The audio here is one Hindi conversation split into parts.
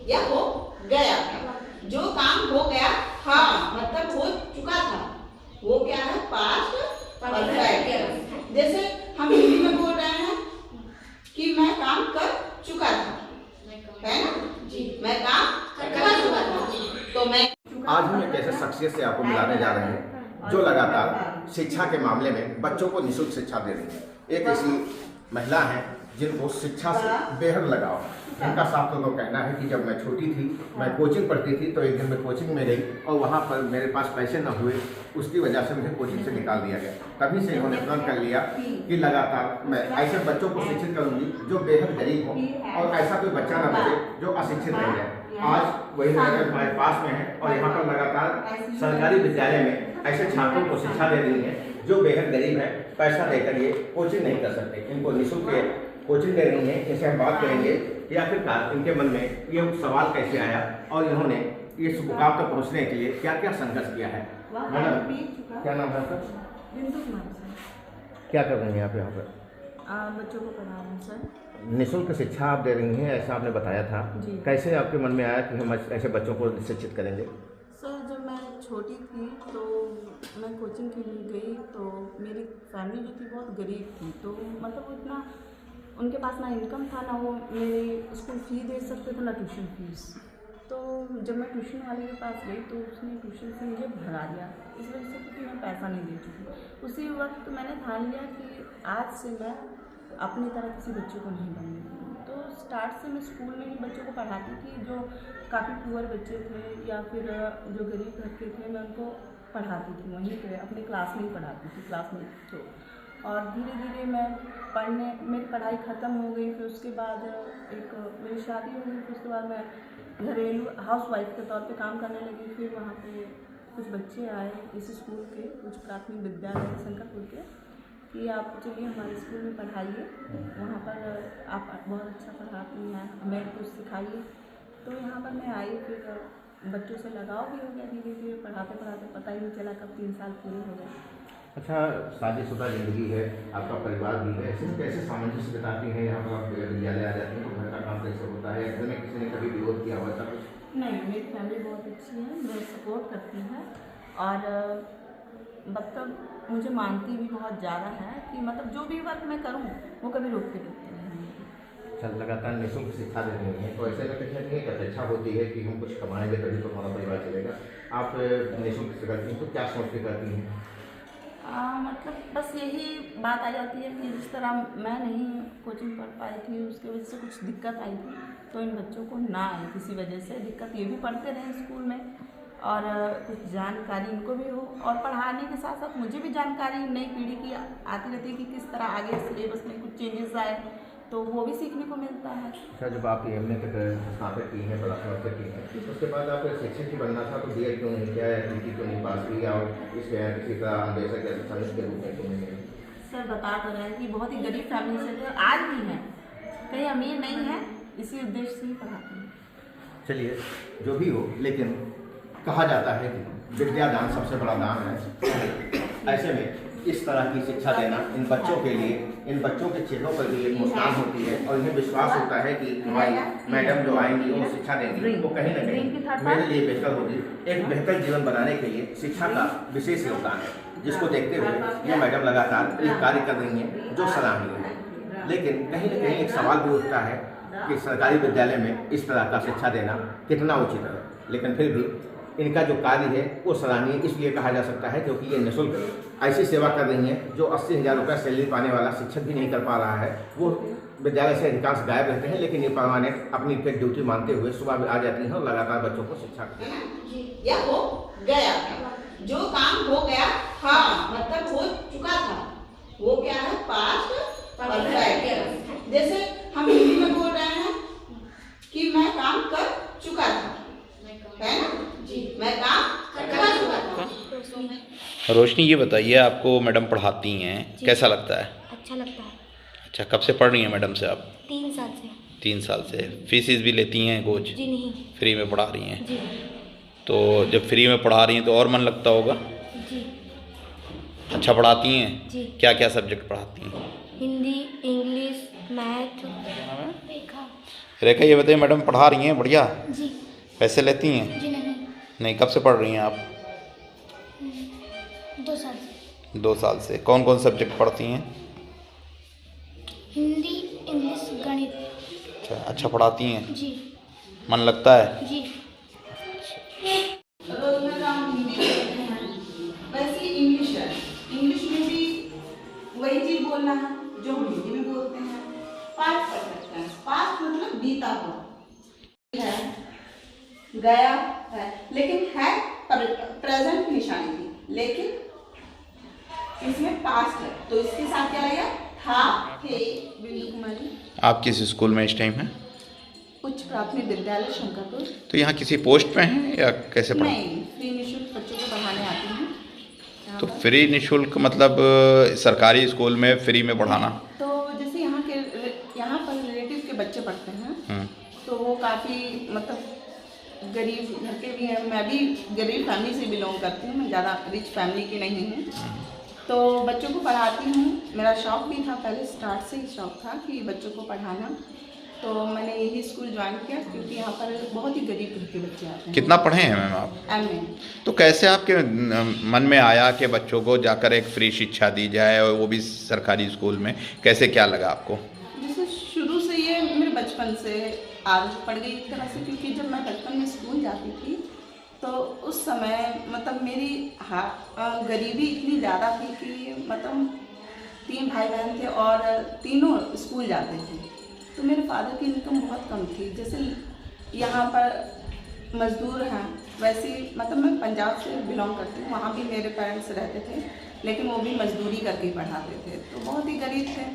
या हो गया। जो काम हो गया था मतलब हो चुका था, वो क्या है? Past perfect. जैसे हम हिंदी में बोल रहे हैं कि मैं काम कर चुका था, है ना जी, मैं काम कर चुका था। तो मैं आज हम एक ऐसे शख्सियत से आपको मिलाने जा रहे हैं जो लगातार शिक्षा के मामले में बच्चों को निःशुल्क शिक्षा दे रही है। एक ऐसी महिला है जिनको शिक्षा से बेहद लगाव है। इनका साफ तौर पर कहना है कि जब मैं छोटी थी, मैं कोचिंग पढ़ती थी, तो एक दिन मैं कोचिंग में गई और वहाँ पर मेरे पास पैसे न हुए, उसकी वजह से मुझे कोचिंग से निकाल दिया गया। तभी से इन्होंने प्रण कर लिया कि लगातार मैं ऐसे बच्चों को शिक्षित करूँगी जो बेहद गरीब हो और ऐसा कोई बच्चा न बचे जो अशिक्षित रह जाए। आज वही नगर हमारे पास में है और यहाँ पर लगातार सरकारी विद्यालय में ऐसे छात्रों को शिक्षा दे रही है जो बेहद गरीब है, पैसा देकर ये कोचिंग नहीं कर सकते। इनको निःशुल्क कोचिंग दे रही है। इनसे हम बात करेंगे कि आखिरकार इनके मन में ये सवाल कैसे आया और इन्होंने इस मुकाम तक पहुँचने के लिए क्या क्या संघर्ष किया है। मैडम, क्या नाम है आपका? क्या कर रही हैं आप यहाँ पर? बच्चों को पढ़ा रहे हैं सर। निःशुल्क शिक्षा आप दे रही हैं, ऐसा आपने बताया था जी। कैसे आपके मन में आया कि हम ऐसे बच्चों को शिक्षित करेंगे? सर जब मैं छोटी थी तो मैं कोचिंग के लिए गई तो मेरी फैमिली जो थी बहुत गरीब थी, तो मतलब उतना उनके पास ना इनकम था, ना वो मेरी स्कूल फी दे सकते थे, ना ट्यूशन फीस। तो जब मैं ट्यूशन वाले के पास गई तो उसने ट्यूशन से मुझे भगा दिया इस वजह से क्योंकि मैं पैसा नहीं दे चुकी। उसी वक्त मैंने ठान लिया कि आज से मैं अपनी तरह किसी बच्चे को नहीं बनूंगी। तो स्टार्ट से मैं स्कूल में ही बच्चों को पढ़ाती थी, जो काफ़ी पुअर बच्चे थे या फिर जो गरीब घर के थे, मैं उनको पढ़ाती थी वहीं पे अपने क्लास में ही पढ़ाती थी, क्लास में तो। और धीरे धीरे मैं मेरी पढ़ाई ख़त्म हो गई। फिर उसके बाद एक मेरी शादी हो गई। फिर उसके बाद मैं घरेलू हाउसवाइफ के तौर पे काम करने लगी। फिर वहाँ पे कुछ बच्चे आए इस स्कूल के, कुछ प्राथमिक विद्यालय शंकरपुर के, कि आप चलिए हमारे स्कूल में पढ़ाइए, वहाँ पर आप बहुत अच्छा पढ़ाती हैं, हमें कुछ सिखाइए। तो यहाँ पर मैं आई, फिर बच्चों से लगाव भी हो गया धीरे धीरे। पढ़ाते पढ़ाते पता ही नहीं चला कब 3 साल पूरे हो गए। अच्छा, शादीशुदा जिंदगी है, आपका परिवार भी है, इसमें कैसे सामंजस्य बिताती हैं? यहाँ पर आप विद्यालय आ जाती हैं तो घर का काम कैसे होता है? घर में किसी ने कभी विरोध किया हुआ था कुछ? नहीं, मेरी फैमिली बहुत अच्छी है, मेरे सपोर्ट करती है और मतलब मुझे मानती भी बहुत ज़्यादा है कि मतलब जो भी वर्क मैं करूँ वो कभी रोकते टोकते नहीं। अच्छा, लगातार निःशुल्क शिक्षा दे रही हैं तो ऐसे में कहीं ना कहीं एक अपेक्षा होती है कि हम कुछ कमाएंगे तभी तो हमारा परिवार चलेगा। आप निःशुल्क शिक्षा करती हैं तो क्या सोच के करती हैं? मतलब बस यही बात आ जाती है कि जिस तरह मैं नहीं कोचिंग पढ़ पाई थी, उसकी वजह से कुछ दिक्कत आई थी, तो इन बच्चों को ना आए किसी वजह से दिक्कत। ये भी पढ़ते रहे स्कूल में और कुछ जानकारी इनको भी हो, और पढ़ाने के साथ साथ मुझे भी जानकारी नई पीढ़ी की आती रहती है कि किस तरह आगे सिलेबस में कुछ चेंजेस आए, तो वो भी सीखने को मिलता है। अच्छा, जब आप एमए तक स्नातक की हैं, प्लस की हैं, उसके बाद आप शिक्षक ही बनना था तो बीएड क्यों नहीं किया, एमटी क्यों नहीं पास की, और इसके किसी तरह अन्वेषक या शिक्षाविद के रूप में क्यों नहीं? सर बता तो रहे हैं कि बहुत ही गरीब फैमिली से थे, आज भी हैं, कहीं अमीर नहीं है, इसी उद्देश्य से ही पढ़ाते हैं। चलिए, जो भी हो, लेकिन कहा जाता है कि विद्यादान सबसे बड़ा दान है। ऐसे में इस तरह की शिक्षा देना इन बच्चों के लिए, इन बच्चों के चेहरों पर भी एक मुस्कान होती है और इन्हें विश्वास होता है कि हमारी मैडम जो आएंगी वो शिक्षा देंगी, वो कहीं ना कहीं मेरे लिए बेहतर होगी। एक बेहतर जीवन बनाने के लिए शिक्षा का विशेष योगदान है, जिसको देखते हुए ये मैडम लगातार एक कार्य कर रही हैं जो सराहनीय है। लेकिन कहीं ना कहीं एक सवाल भी उठता है कि सरकारी विद्यालय में इस तरह का शिक्षा देना कितना उचित है। लेकिन फिर भी इनका जो कार्य है वो सराहनीय इसलिए कहा जा सकता है क्योंकि ये निःशुल्क ऐसी सेवा कर रही हैं जो 80,000 रुपये सैलरी पाने वाला शिक्षक भी नहीं कर पा रहा है। वो विद्यालय से अधिकांश गायब रहते हैं, लेकिन ये परमानेंट अपनी फिर ड्यूटी मानते हुए सुबह भी आ जाती हैं और लगातार बच्चों को शिक्षा करती हैं। या हो गया, जो काम हो गया था मतलब हो चुका था, वो क्या है? Past perfect. जैसे हम हिंदी में बोल रहे हैं कि मैं काम कर चुका था, है ना जी, मैं काम कर चुका था। रोशनी, ये बताइए, आपको मैडम पढ़ाती हैं, कैसा लगता है? अच्छा लगता है। अच्छा, कब से पढ़ रही हैं मैडम से आप? 3 साल से। 3 साल से। फीस भी लेती हैं कोच? जी नहीं। फ्री में पढ़ा रही हैं? जी। तो जब फ्री में पढ़ा रही हैं तो और मन लगता होगा? जी। अच्छा पढ़ाती हैं? जी। क्या क्या सब्जेक्ट पढ़ाती हैं? हिंदी, इंग्लिश, मैथ, रेखा ये बताइए, मैडम पढ़ा रही हैं बढ़िया? जी। पैसे लेती हैं? जी नहीं। नहीं, कब से पढ़ रही हैं आप? 2 साल से। 2 साल से। कौन कौन सब्जेक्ट पढ़ती हैं? हिंदी, इंग्लिश, गणित। अच्छा पढ़ाती हैं? जी। मन लगता है? जी। रोजमर्रा हम हिंदी बोलते हैं, वैसे इंग्लिश है। इंग्लिश में भी वही चीज बोलना है जो हम हिंदी में बोलते हैं। पास्ट परफेक्ट है, पास्ट मतलब बीता हुआ है, गया है, लेकिन है प्रेजेंट निशानी थी, लेकिन इसमें पास्ट है, तो इसके साथ क्या लगेगा? था, थे। बिंदु कुमारी, आप किस स्कूल में इस टाइम हैं? उच्च प्राथमिक विद्यालय शंकरपुर। तो यहाँ किसी पोस्ट पे हैं या कैसे पढ़ा? नहीं, फ्री निःशुल्क बच्चों को पढ़ाने आती हूँ यहाँ तो पर। फ्री निःशुल्क मतलब सरकारी स्कूल में फ्री में पढ़ाना? तो जैसे यहाँ पर रिलेटिव के बच्चे पढ़ते हैं, तो वो काफ़ी मतलब गरीब घर के भी हैं। मैं भी गरीब फैमिली से बिलोंग करती हूँ, मैं ज़्यादा रिच फैमिली की नहीं हूँ। तो बच्चों को पढ़ाती हूँ। मेरा शौक़ भी था, पहले स्टार्ट से ही शौक़ था कि बच्चों को पढ़ाना। तो मैंने यही स्कूल ज्वाइन किया क्योंकि यहाँ पर बहुत ही गरीब घर के बच्चे आते हैं। कितना पढ़े हैं मैम आप? MA। तो कैसे आपके मन में आया कि बच्चों को जाकर एक फ्री शिक्षा दी जाए, और वो भी सरकारी स्कूल में? कैसे, क्या लगा आपको? जैसे शुरू से ये मेरे बचपन से आदत पड़ गई एक तरह से, क्योंकि जब मैं बचपन में स्कूल जाती थी तो उस समय मतलब मेरी गरीबी इतनी ज़्यादा थी कि मतलब 3 भाई बहन थे और तीनों स्कूल जाते थे। तो मेरे फादर की इनकम बहुत कम थी। जैसे यहाँ पर मज़दूर हैं, वैसे मतलब मैं पंजाब से बिलोंग करती हूँ, वहाँ भी मेरे पेरेंट्स रहते थे, लेकिन वो भी मजदूरी करके ही पढ़ाते थे। तो बहुत ही गरीब थे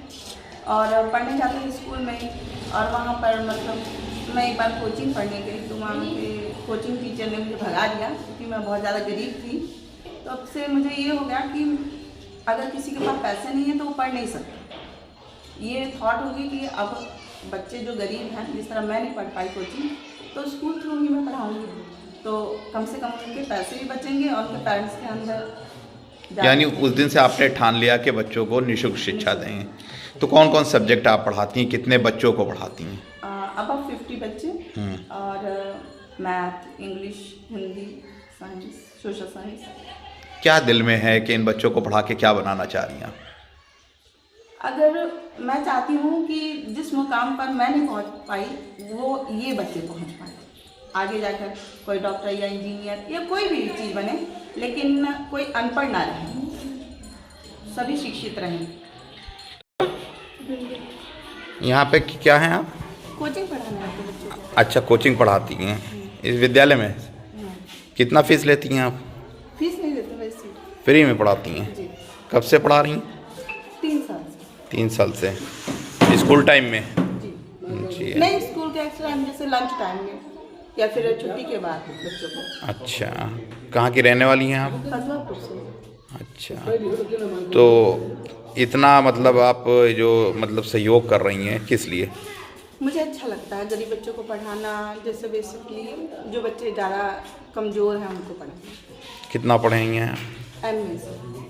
और पढ़ने जाते थे स्कूल में। और वहाँ पर मतलब मैं एक बार कोचिंग पढ़ने गई, तो वहाँ के कोचिंग टीचर ने मुझे भगा दिया क्योंकि मैं बहुत ज़्यादा गरीब थी। तो अब से मुझे ये हो गया कि अगर किसी के पास पैसे नहीं है तो वो पढ़ नहीं सकता। ये थॉट होगी कि अब बच्चे जो गरीब हैं, जिस तरह मैं नहीं पढ़ पाई कोचिंग, तो स्कूल थ्रू ही मैं पढ़ाऊँगी, तो कम से कम उनके पैसे भी बचेंगे और उनके पेरेंट्स के अंदर। यानी उस दिन से आपने ठान लिया कि बच्चों को निःशुल्क शिक्षा देंगे। तो कौन कौन सब्जेक्ट आप पढ़ाती हैं, कितने बच्चों को पढ़ाती हैं? अबव 50 बच्चे, और math, English, Hindi, science, social science. क्या दिल में है कि इन बच्चों को पढ़ा के क्या बनाना चाह रही हैं? अगर मैं चाहती हूँ कि जिस मुकाम पर मैं नहीं पहुँच पाई वो ये बच्चे पहुँच पाए, आगे जाकर कोई डॉक्टर या इंजीनियर या कोई भी चीज़ बने, लेकिन कोई अनपढ़ ना रहे, सभी शिक्षित रहें। यहाँ पे क्या हैं आप? कोचिंग पढ़ाने आते हैं बच्चों को। अच्छा, कोचिंग पढ़ाती हैं इस विद्यालय में? कितना फीस लेती हैं आप? फीस नहीं देते, वैसे फ्री में पढ़ाती हैं? जी। कब से पढ़ा रही हैं? 3 साल से। 3 साल से। स्कूल टाइम में? जी। जी। नहीं, स्कूल के एक्स्ट्रा टाइम, जैसे लंच टाइम में या फिर छुट्टी के बाद बच्चों को। अच्छा, कहाँ की रहने वाली हैं आप? फजलापुर से। अच्छा, तो इतना मतलब आप जो मतलब सहयोग कर रही हैं, किस लिए? मुझे अच्छा लगता है गरीब बच्चों को पढ़ाना। जैसे बेसिकली जो बच्चे ज़्यादा कमज़ोर हैं उनको पढ़ाना। कितना पढ़ेंगे हैं? MA से।